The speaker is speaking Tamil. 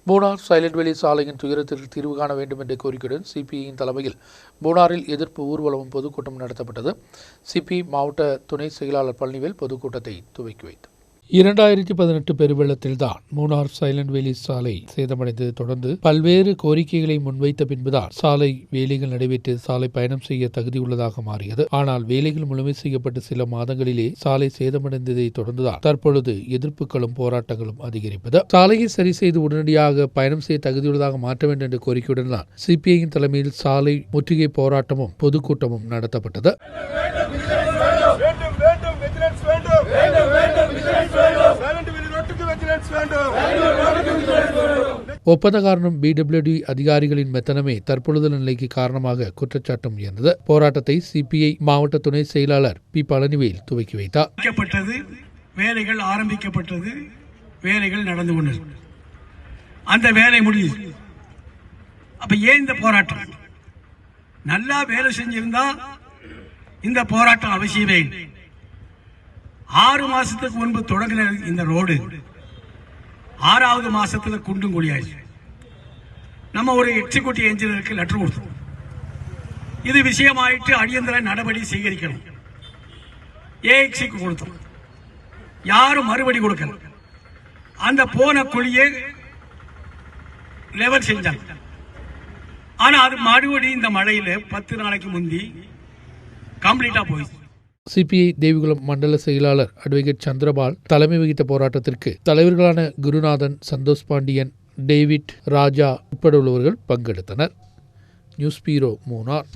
மூணார் சைலண்ட் வேலி சாலையின் துயரத்திற்கு தீர்வு காண வேண்டும் என்ற கோரிக்கையுடன் சிபிஐயின் தலைமையில் மூணாரில் எதிர்ப்பு ஊர்வலமும் பொதுக்கூட்டம் நடத்தப்பட்டது. சிபிஐ மாவட்ட துணை செயலாளர் பழனிவேல் பொதுக்கூட்டத்தை துவக்கி வைத்தார். 2018 பெருவெள்ளத்தில்தான் மூணார் சைலண்ட் வேலி சாலை சேதமடைந்தது. தொடர்ந்து பல்வேறு கோரிக்கைகளை முன்வைத்த பின்புதான் சாலை வேலைகள் நடைபெற்று சாலை பயணம் செய்ய தகுதியுள்ளதாக மாறியது. ஆனால் வேலைகள் முழுமை செய்யப்பட்டு சில மாதங்களிலே சாலை சேதமடைந்ததை தொடர்ந்துதான் தற்பொழுது எதிர்ப்புகளும் போராட்டங்களும் அதிகரிப்பது. சாலையை சரி செய்து உடனடியாக பயணம் செய்ய தகுதியுள்ளதாக மாற்ற வேண்டும் என்ற கோரிக்கையுடன் தான் சிபிஐயின் தலைமையில் சாலை முற்றுகை போராட்டமும் பொதுக்கூட்டமும் நடத்தப்பட்டது. ஒப்பந்த காரணம் BWD அதிகாரிகளின் மெத்தனமே தற்பொழுதுள்ள நிலைக்கு காரணமாக குற்றச்சாட்டும் இருந்தது. போராட்டத்தை சிபிஐ மாவட்ட துணை செயலாளர் பழனிவேல் துவக்கி வைத்தார். வேலைகள் ஆரம்பிக்கப்பட்டது, வேலைகள் நடந்து கொண்டது, அந்த வேலை முடியுது. அப்ப ஏன் இந்த போராட்டம்? நல்லா வேலை செஞ்சிருந்தா இந்த போராட்டம் அவசியமே. 6 மாசத்துக்கு முன்பு தொடங்கின இந்த ரோடு 6வது மாசத்துல குண்டும் குழியாச்சு. நம்ம ஒரு எக்ஸிக்யூட்டிவ் இன்ஜினியருக்கு லெட்டர் கொடுத்தோம். இது விஷயமாயிட்டு அடியந்தர நடவடிக்கை சேகரிக்கணும். ஏஎக்ஸிக்கு கொடுத்தோம். யாரும் மறுபடி கொடுக்கல. அந்த போன குழியை லெவல் செஞ்சாங்க. ஆனா அது மறுபடியும் இந்த மழையில 10 நாளைக்கு முந்தி கம்ப்ளீட்டா போயிடுச்சு. சிபிஐ தேவிகுளம் மண்டல செயலாளர் அட்வொகேட் சந்திரபால் தலைமை வகித்த போராட்டத்திற்கு தலைவர்களான குருநாதன், சந்தோஷ் பாண்டியன், டேவிட், ராஜா உட்பட உள்ளவர்கள் பங்கெடுத்தனர். நியூஸ் பீரோ மூணார்.